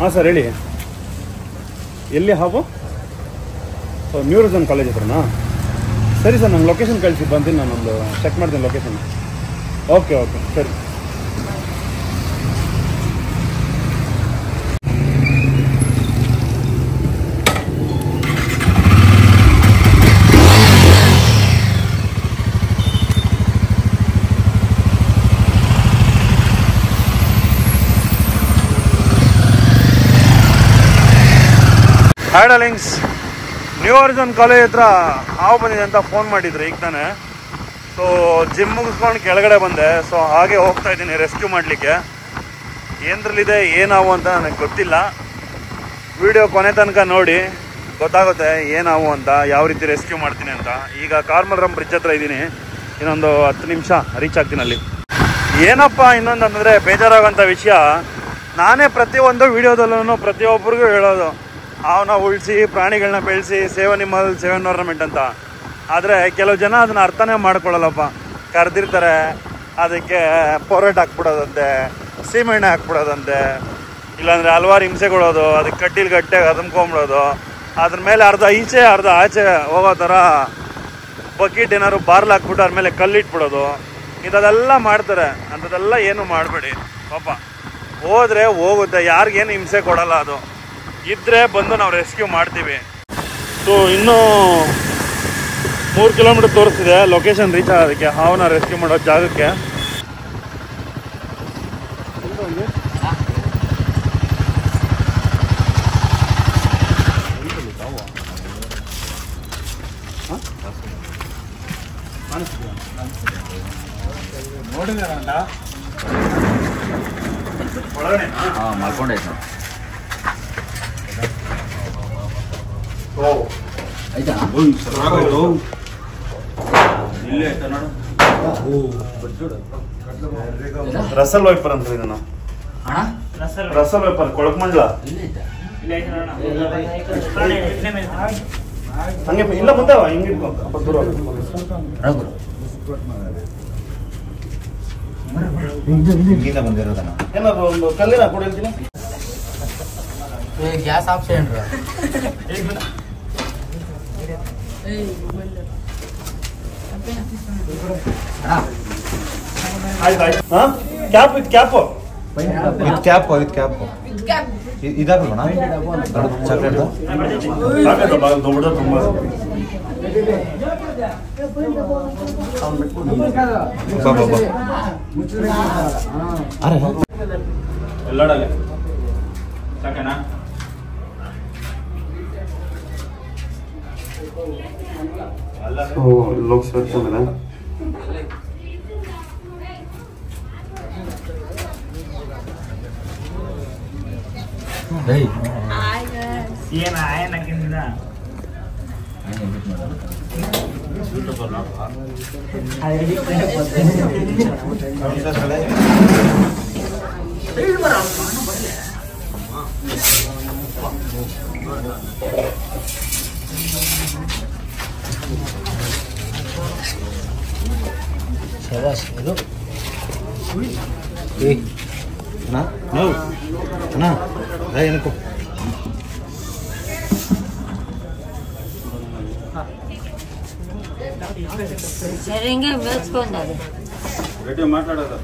ಹಾಂ ಸರ್ ಹೇಳಿ. ಎಲ್ಲಿ ಹಾಬು? ನ್ಯೂ ರಿಸನ್ ಕಾಲೇಜ್ ಹತ್ರನಾ? ಸರಿ ಸರ್, ನಂಗೆ ಲೊಕೇಶನ್ ಕಳಿಸಿ, ಬಂತೀನಿ, ನಾನೊಂದು ಚೆಕ್ ಮಾಡ್ತೀನಿ ಲೊಕೇಶನ್. ಓಕೆ ಓಕೆ ಸರಿ. Hi darlings, New Horizon College ಹತ್ರ ಹಾವು ಬಂದಿದೆ ಅಂತ ಫೋನ್ ಮಾಡಿದ್ರು ಈಗ ತಾನೆ. ಸೊ ಜಿಮ್ ಮುಗಿಸ್ಕೊಂಡು ಕೆಳಗಡೆ ಬಂದೆ. ಸೊ ಹಾಗೆ ಹೋಗ್ತಾ ಇದ್ದೀನಿ ರೆಸ್ಕ್ಯೂ ಮಾಡಲಿಕ್ಕೆ. ಏನರಲ್ಲಿದೆ ಏನಾವು ಅಂತ ನನಗೆ ಗೊತ್ತಿಲ್ಲ. ವಿಡಿಯೋ ಕೊನೆ ತನಕ ನೋಡಿ ಗೊತ್ತಾಗುತ್ತೆ ಏನಾವು ಅಂತ, ಯಾವ ರೀತಿ ರೆಸ್ಕ್ಯೂ ಮಾಡ್ತೀನಿ ಅಂತ. ಈಗ ಕಾರ್ಮಲ್ರಮ್ ಬ್ರಿಡ್ಜ್ ಹತ್ರ ಇದ್ದೀನಿ, ಇನ್ನೊಂದು 10 ನಿಮಿಷ ರೀಚ್ ಆಗ್ತೀನಿ ಅಲ್ಲಿ. ಏನಪ್ಪ ಇನ್ನೊಂದು ಅಂದರೆ ಬೇಜಾರಾಗೋಂಥ ವಿಷಯ, ನಾನೇ ಪ್ರತಿಯೊಂದು ವಿಡಿಯೋದಲ್ಲೂ ಪ್ರತಿಯೊಬ್ಬರಿಗೂ ಹೇಳೋದು ಅವನ್ನ ಉಳಿಸಿ, ಪ್ರಾಣಿಗಳನ್ನ ಬೆಳೆಸಿ, ಸೇವ್ ಅನಿಮಲ್ ಸೇವ್ ಎನ್ವೈರನ್ಮೆಂಟ್ ಅಂತ. ಆದರೆ ಕೆಲವು ಜನ ಅದನ್ನು ಅರ್ಥನೇ ಮಾಡ್ಕೊಳ್ಳಲ್ಲಪ್ಪ. ಕರೆದಿರ್ತಾರೆ, ಅದಕ್ಕೆ ಪೊರೆಟ್ ಹಾಕ್ಬಿಡೋದಂತೆ, ಸೀಮೆಣ್ಣೆ ಹಾಕ್ಬಿಡೋದಂತೆ, ಇಲ್ಲಾಂದರೆ ಹಲವಾರು ಹಿಂಸೆ ಕೊಡೋದು, ಅದಕ್ಕೆ ಕಟ್ಟಿಲ್ ಗಟ್ಟೆಗೆ ಅದಂಬ್ಕೊಂಬಿಡೋದು, ಅದ್ರ ಮೇಲೆ ಅರ್ಧ ಈಚೆ ಅರ್ಧ ಆಚೆ ಹೋಗೋ ಥರ ಬಕೆಟ್ ಏನಾದ್ರು ಬಾರ್ಲ್ ಹಾಕ್ಬಿಟ್ಟು ಅದ್ರ ಮೇಲೆ ಕಲ್ಲಿಟ್ಬಿಡೋದು, ಇಂಥದ್ದೆಲ್ಲ ಮಾಡ್ತಾರೆ. ಅಂಥದ್ದೆಲ್ಲ ಏನು ಮಾಡಬೇಡಿ ಪಾಪ. ಹೋದರೆ ಹೋಗುತ್ತೆ, ಯಾರಿಗೇನು ಹಿಂಸೆ ಕೊಡಲ್ಲ. ಅದು ಇದ್ದರೆ ಬಂದು ನಾವು ರೆಸ್ಕ್ಯೂ ಮಾಡ್ತೀವಿ. ಸೊ ಇನ್ನೂ 3 ಕಿಲೋಮೀಟರ್ ತೋರಿಸ್ತಿದೆ ಲೊಕೇಶನ್ ರೀಚ್ ಆಗೋದಕ್ಕೆ, ಹಾವನ್ನ ರೆಸ್ಕ್ಯೂ ಮಾಡೋ ಜಾಗಕ್ಕೆ. ಮಾಡ್ಕೊಂಡೈತೆ ಆಯ್ತಾ? ರಸಲ್ ವೈಪರ್ ಅಂತ ಇದನ್ನ, ರಸಲ್ ವೈಪರ್ ಕೊಳಕ್ಮಂಡ್ಲ ಹಂಗೆ ಇಲ್ಲ ಮುಂದೆ ಹಿಂಗೆ ಬಂದಿರೋದನ್ನ ಏನಾದ್ರು ಒಂದು ಕಲ್ಲಿನ ಕೊಡಿರ್ತೀನಿ. ಗ್ಯಾಸ್ ಆಪ್ಷನ್ ಆಯ್ತು ಆಯ್ತು. ಹಾಂ ಕ್ಯಾಪ್ ವಿತ್ ಕ್ಯಾಪು, ಇದಾಗೋಣ ಚಾಕ್ಲೇಟ್ ದೊಡ್ಡ ತುಂಬ ಎಲ್ಲಡಲೆ ಸಾಕೇನಾ? ಲೋಕ್ ಸೇರ್ಕೊಂಡಿದೆ. ಏನಕ್ಕೂ ಸರಿಂಗೆ ಮೇಲ್ಸ್ಕೊಂಡದು ರೆಡಿ ಮಾತಾಡೋದು.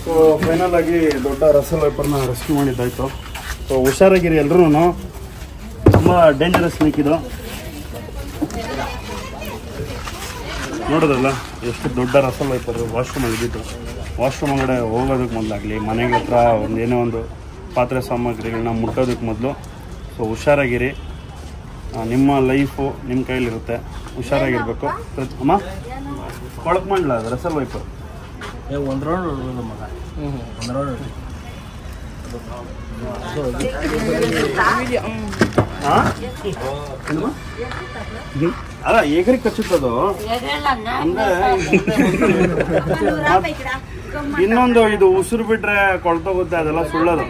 ಸೊ ಫೈನಲ್ ಆಗಿ ದೊಡ್ಡ ರಸಲ್ ವೈಪರ್ನ ರೆಸ್ಕ್ಯೂ ಮಾಡಿದ್ದಾಯ್ತು. ಸೊ ಹುಷಾರಾಗಿರಿ ಎಲ್ರೂ, ತುಂಬ ಡೇಂಜರಸ್ ಸ್ನೇಕ್ ಇದು. ನೋಡೋದಲ್ಲ ಎಷ್ಟು ದೊಡ್ಡ ರಸಲ್ ವೈಪರ್. ವಾಶ್ರೂಮ್ ಆಗಿದ್ದು, ವಾಶ್ರೂಮ್ ಒಳಗಡೆ ಹೋಗೋದಕ್ಕೆ ಮೊದಲಾಗಲಿ, ಮನೆಗಳ ಹತ್ರ ಏನೇ ಒಂದು ಪಾತ್ರೆ ಸಾಮಗ್ರಿಗಳನ್ನ ಮುಟ್ಟೋದಕ್ಕೆ ಮೊದಲು. ಸೊ ಹುಷಾರಾಗಿರಿ, ನಿಮ್ಮ ಲೈಫು ನಿಮ್ಮ ಕೈಲಿರುತ್ತೆ, ಹುಷಾರಾಗಿರ್ಬೇಕು. ಅಮ್ಮ ಕೊಳಕ್ ಮಾಡಲ ಅದು ರಸಲ್ ವೈಪರ್ ಒಂದು ರೌಂಡ್ ಮಗ, ಒಂದು ರೌಂಡ್ ಅಲ್ಲ ಏಕರಿಗೆ ಕಚ್ಚುತ್ತದು. ಇನ್ನೊಂದು ಇದು ಉಸಿರು ಬಿಟ್ರೆ ಕೊಳ್ತೋಗುತ್ತೆ, ಅದೆಲ್ಲ ಸುಳ್ಳೋದು.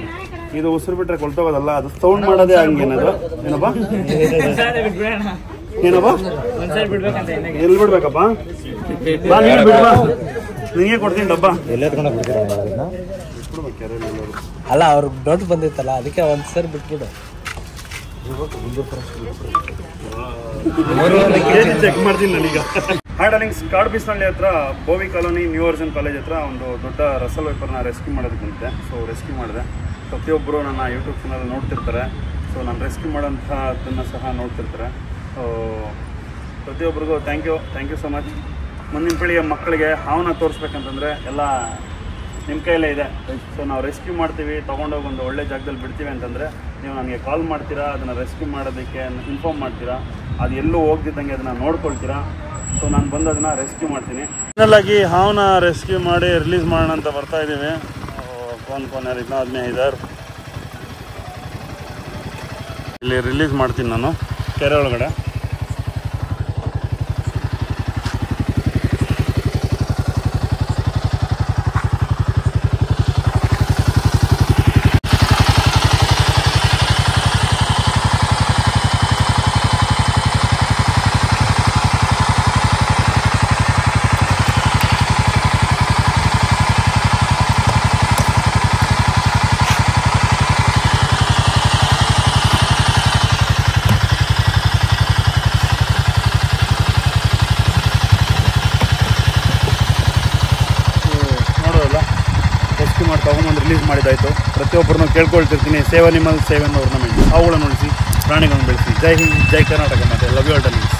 ಇದು ಉಸಿರು ಬಿಟ್ರೆ ಕೊಳ್ತೋಗೋದಲ್ಲ, ಅದು ಸೌಂಡ್ ಮಾಡೋದೇ ಹಂಗೇನದು. ಏನಪ್ಪ ಏನಪ್ಪ ಎಲ್ಲಿ ಬಿಡ್ಬೇಕಪ್ಪ? ಬಾ ನೀನು ಬಿಡ್ಬಾ, ನಿನಗೆ ಕೊಡ್ತೀನಿ ಡಬ್ಬ. ಅಲ್ಲ ಅವ್ರಿಗೆ ಡೌಟ್ ಬಂದಿತ್ತಲ್ಲ, ಅದಕ್ಕೆ ಒಂದ್ಸರಿ ಬಿಟ್ಬಿಡು. ಚೆಕ್ ಮಾಡ್ತೀನಿ ನಾನೀಗ. ಹಾಯ್ ಡಾರ್ಲಿಂಗ್ಸ್, ಕಾಡುಬೀಸ್ನಳ್ಳಿ ಹತ್ರ Bovi colony new version college ಹತ್ರ ಒಂದು ದೊಡ್ಡ ರಸಲ್ ವೈಪರ್ನ ರೆಸ್ಕ್ಯೂ ಮಾಡೋದಕ್ಕಂತೆ. ಸೊ ರೆಸ್ಕ್ಯೂ ಮಾಡಿದೆ. ಪ್ರತಿಯೊಬ್ಬರು ನನ್ನ ಯೂಟ್ಯೂಬ್ ಚಾನಲ್ ನೋಡ್ತಿರ್ತಾರೆ. ಸೊ ನಾನು ರೆಸ್ಕ್ಯೂ ಮಾಡೋಂಥದ್ದನ್ನು ಸಹ ನೋಡ್ತಿರ್ತಾರೆ. ಸೊ ಪ್ರತಿಯೊಬ್ಬರಿಗೂ ಥ್ಯಾಂಕ್ ಯು ಸೊ ಮಚ್. ಮುಂದಿನ ಪೀಳಿಗೆ ಮಕ್ಕಳಿಗೆ ಹಾವನ್ನ ತೋರಿಸ್ಬೇಕಂತಂದರೆ ಎಲ್ಲ ನಿಮ್ಮ ಕೈಯಲ್ಲೇ ಇದೆ. ಸೊ ನಾವು ರೆಸ್ಕ್ಯೂ ಮಾಡ್ತೀವಿ, ತೊಗೊಂಡೋಗಿ ಒಂದು ಒಳ್ಳೆ ಜಾಗದಲ್ಲಿ ಬಿಡ್ತೀವಿ ಅಂತಂದರೆ ನೀವು ನನಗೆ ಕಾಲ್ ಮಾಡ್ತೀರಾ, ಅದನ್ನು ರೆಸ್ಕ್ಯೂ ಮಾಡೋದಕ್ಕೆ ಇನ್ಫಾರ್ಮ್ ಮಾಡ್ತೀರಾ, ಅದು ಎಲ್ಲೂ ಹೋಗ್ತಿದ್ದಂಗೆ ಅದನ್ನು ನೋಡ್ಕೊಳ್ತೀರಾ. ಸೊ ನಾನು ಬಂದು ಅದನ್ನು ರೆಸ್ಕ್ಯೂ ಮಾಡ್ತೀನಿ. ಫೈನಲಾಗಿ ಹಾವನ್ನ ರೆಸ್ಕ್ಯೂ ಮಾಡಿ ರಿಲೀಸ್ ಮಾಡೋಣ ಅಂತ ಬರ್ತಾ ಇದ್ದೀವಿ. ಕೋನ್ ಯಾರು ಇದ್ನ ಆದ್ಮೇ ಇದ್ದಾರೆ, ಇಲ್ಲಿ ರಿಲೀಸ್ ಮಾಡ್ತೀನಿ ನಾನು ಕೆರೆ ಒಳಗಡೆ. ಮಾಡಿ ತೊಗೊಂಬಂದು ರಿಲೀಸ್ ಮಾಡಿದ್ದಾಯಿತು. ಪ್ರತಿಯೊಬ್ಬರನ್ನು ಕೇಳ್ಕೊಳ್ತಿರ್ತೀನಿ, ಸೇವ್ ಅನಿಮಲ್ ಸೇವ್ ಅನ್ನೋ ornament, ಅವುಗಳನ್ನು ಉಳಿಸಿ ಪ್ರಾಣಿಗಳನ್ನು ಬೆಳೆಸಿ. ಜೈ ಹಿಂದ್, ಜೈ ಕರ್ನಾಟಕ, ಮತ್ತು ಲವ್ ಯು ಆಲ್ ಡಾರ್ಲಿಂಗ್ಸ್.